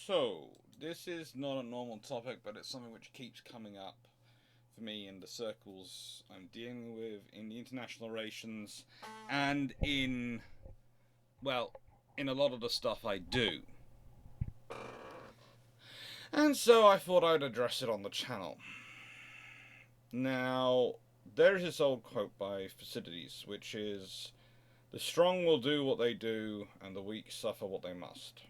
So, this is not a normal topic, but it's something which keeps coming up for me in the circles I'm dealing with, in the international relations, and well, in a lot of the stuff I do. And so I thought I'd address it on the channel. Now, there's this old quote by Thucydides, which is, "The strong will do what they do, and the weak suffer what they must."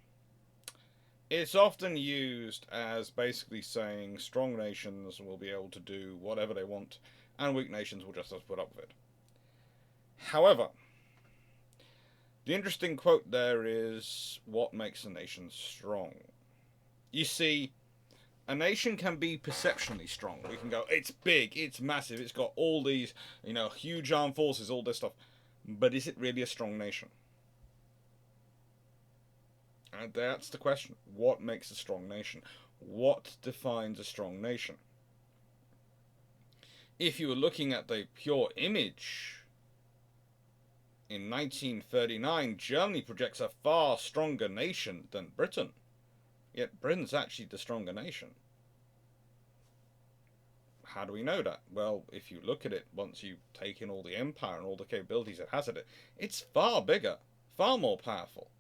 It's often used as basically saying strong nations will be able to do whatever they want, and weak nations will just have to put up with it. However, the interesting quote there is, what makes a nation strong? You see, a nation can be perceptionally strong. We can go, it's big, it's massive, it's got all these, huge armed forces, all this stuff. But is it really a strong nation? And that's the question. What makes a strong nation? What defines a strong nation? If you were looking at the pure image, in 1939, Germany projects a far stronger nation than Britain. Yet Britain's actually the stronger nation. How do we know that? Well, if you look at it, once you take in all the empire and all the capabilities it has at it, it's far bigger, far more powerful.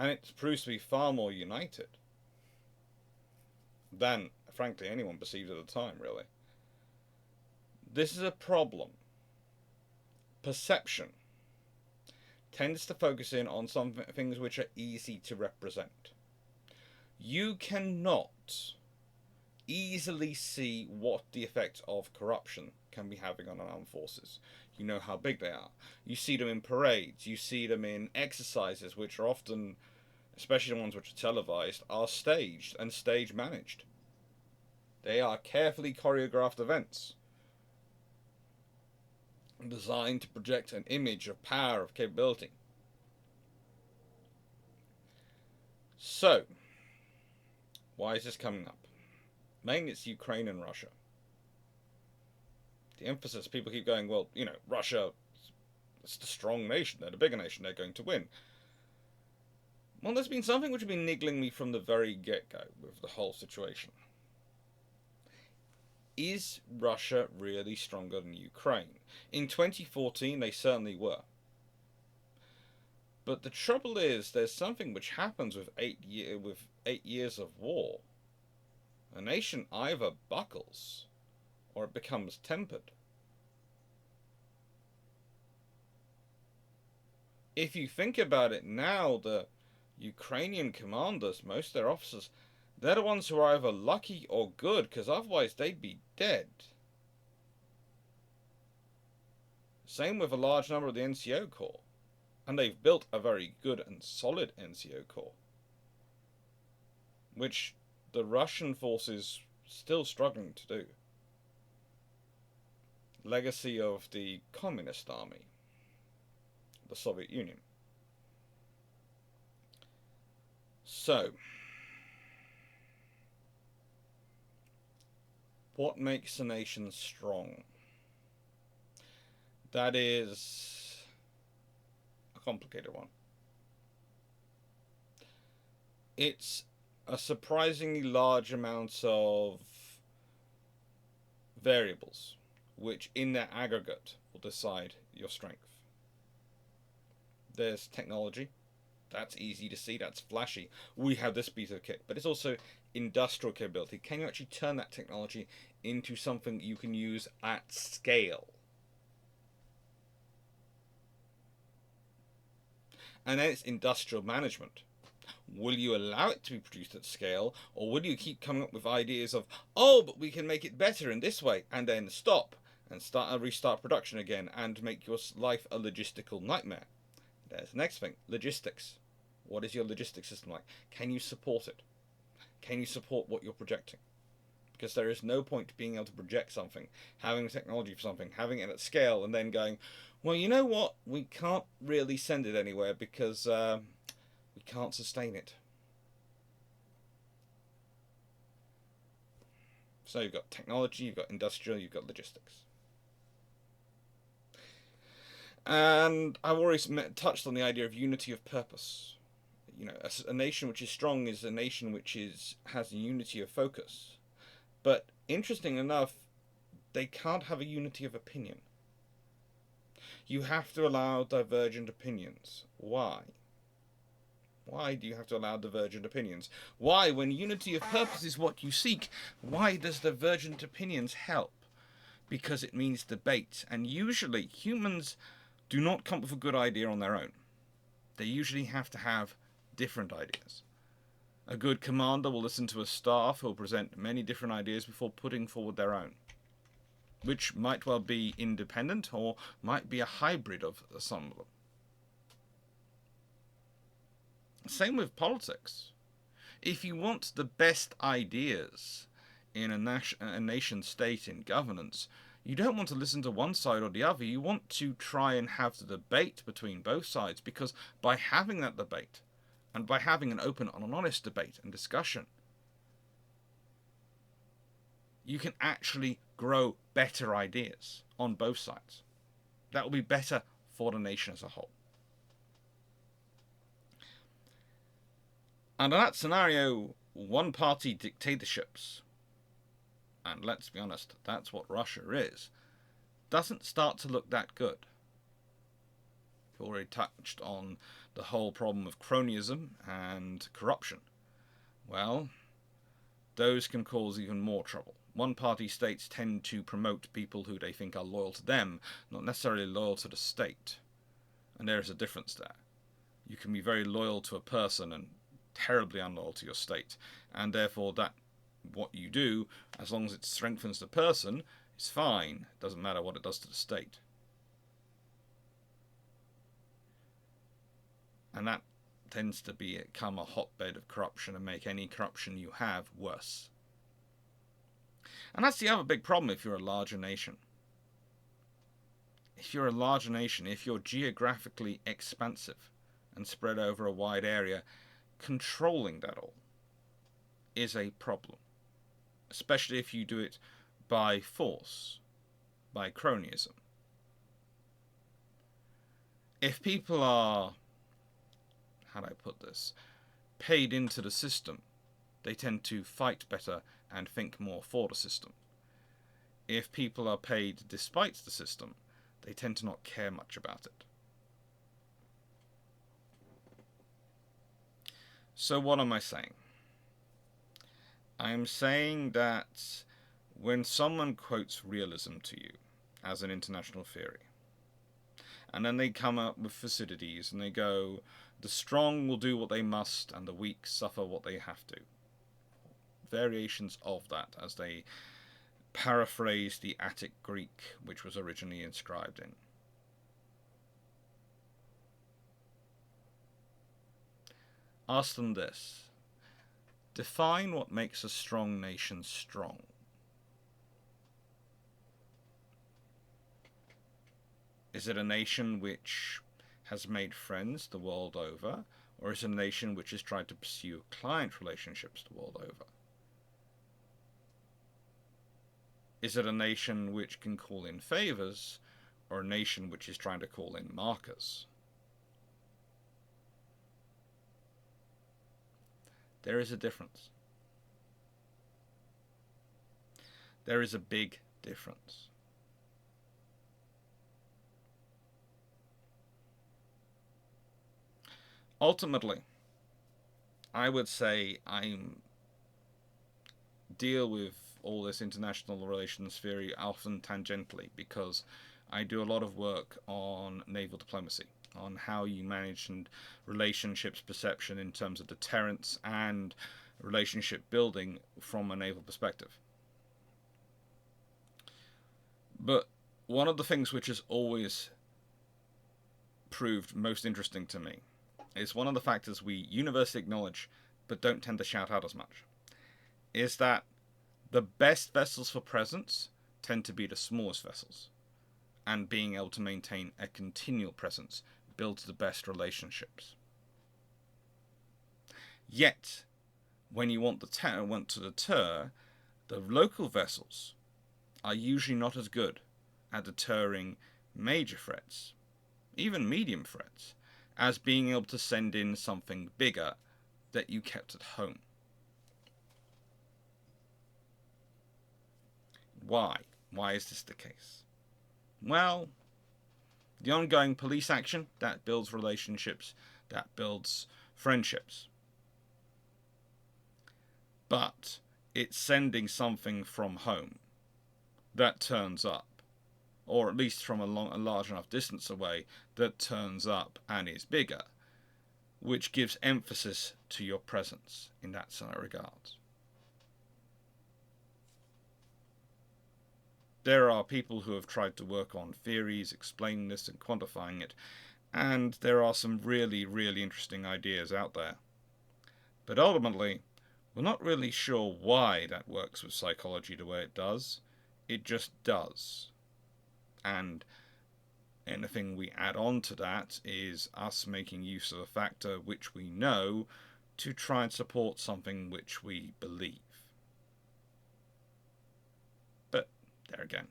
And it proves to be far more united than, frankly, anyone perceived at the time, really. This is a problem. Perception tends to focus in on some things which are easy to represent. You cannot easily see what the effect of corruption can be having on armed forces. You know how big they are. You see them in parades. You see them in exercises, which are often, especially the ones which are televised, are staged and stage managed. They are carefully choreographed events designed to project an image of power, of capability. So, why is this coming up? Mainly it's Ukraine and Russia. The emphasis, people keep going, well, Russia, it's the strong nation, they're the bigger nation, they're going to win. Well, there's been something which has been niggling me from the very get-go with the whole situation. Is Russia really stronger than Ukraine? In 2014, they certainly were. But the trouble is, there's something which happens with 8 years of war. A nation either buckles, or it becomes tempered. If you think about it now, the Ukrainian commanders, most of their officers, they're the ones who are either lucky or good, because otherwise they'd be dead. Same with a large number of the NCO Corps. And they've built a very good and solid NCO Corps, which the Russian forces still struggling to do. Legacy of the Communist Army, the Soviet Union. So, what makes a nation strong? That is a complicated one. It's a surprisingly large amount of variables, which in their aggregate will decide your strength. There's technology. That's easy to see, that's flashy. We have this piece of kit, but it's also industrial capability. Can you actually turn that technology into something you can use at scale? And then it's industrial management. Will you allow it to be produced at scale, or will you keep coming up with ideas of, oh, but we can make it better in this way, and then stop and restart production again and make your life a logistical nightmare? There's the next thing, logistics. What is your logistics system like? Can you support it? Can you support what you're projecting? Because there is no point to being able to project something, having technology for something, having it at scale, and then going, well, you know what? We can't really send it anywhere because we can't sustain it. So you've got technology, you've got industrial, you've got logistics. And I've already touched on the idea of unity of purpose. a nation which is strong is a nation which has a unity of focus. But interesting enough, they can't have a unity of opinion. You have to allow divergent opinions. Why? Why do you have to allow divergent opinions? Why, when unity of purpose is what you seek, why does divergent opinions help? Because it means debate, and usually humans do not come up with a good idea on their own. They usually have to have different ideas. A good commander will listen to a staff who will present many different ideas before putting forward their own, which might well be independent or might be a hybrid of some of them. Same with politics. If you want the best ideas in a nation state in governance, you don't want to listen to one side or the other. You want to try and have the debate between both sides, because by having that debate and by having an open and honest debate and discussion, you can actually grow better ideas on both sides. That will be better for the nation as a whole. Under that scenario, one-party dictatorships, and let's be honest, that's what Russia is, doesn't start to look that good. We've already touched on the whole problem of cronyism and corruption. Well, those can cause even more trouble. One-party states tend to promote people who they think are loyal to them, not necessarily loyal to the state. And there is a difference there. You can be very loyal to a person and terribly unloyal to your state, and therefore that what you do, as long as it strengthens the person, is fine. It doesn't matter what it does to the state. And that tends to become a hotbed of corruption and make any corruption you have worse. And that's the other big problem if you're a larger nation. If you're a larger nation, if you're geographically expansive and spread over a wide area, controlling that all is a problem, especially if you do it by force, by cronyism. If people are, how do I put this, paid into the system, they tend to fight better and think more for the system. If people are paid despite the system, they tend to not care much about it. So what am I saying? I am saying that when someone quotes realism to you as an international theory, and then they come up with Thucydides and they go, the strong will do what they must and the weak suffer what they have to. Variations of that as they paraphrase the Attic Greek which was originally inscribed in. Ask them this. Define what makes a strong nation strong. Is it a nation which has made friends the world over, or is it a nation which has tried to pursue client relationships the world over? Is it a nation which can call in favors, or a nation which is trying to call in markers? There is a difference. There is a big difference. Ultimately, I would say I deal with all this international relations theory often tangentially, because I do a lot of work on naval diplomacy, on how you manage and relationships perception in terms of deterrence and relationship building from a naval perspective. But one of the things which has always proved most interesting to me is one of the factors we universally acknowledge but don't tend to shout out as much, is that the best vessels for presence tend to be the smallest vessels, and being able to maintain a continual presence builds the best relationships. Yet, when you want to deter, the local vessels are usually not as good at deterring major threats, even medium threats, as being able to send in something bigger that you kept at home. Why? Why is this the case? Well, the ongoing police action, that builds relationships, that builds friendships. But it's sending something from home that turns up, or at least from a large enough distance away that turns up and is bigger, which gives emphasis to your presence in that sort of regard. There are people who have tried to work on theories explaining this and quantifying it, and there are some really, really interesting ideas out there. But ultimately, we're not really sure why that works with psychology the way it does. It just does. And anything we add on to that is us making use of a factor which we know to try and support something which we believe. But there again,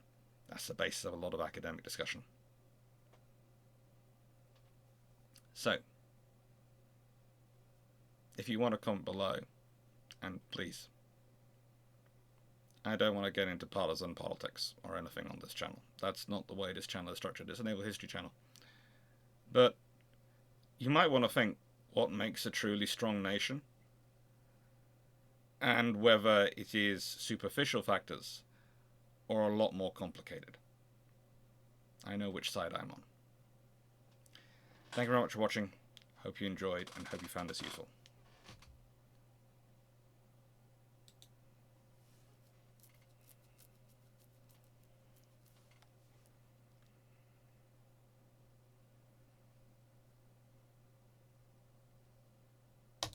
that's the basis of a lot of academic discussion. So, if you want to comment below, and please, I don't want to get into partisan politics or anything on this channel. That's not the way this channel is structured. It's a naval history channel. But you might want to think what makes a truly strong nation, and whether it is superficial factors or a lot more complicated. I know which side I'm on. Thank you very much for watching. Hope you enjoyed and hope you found this useful.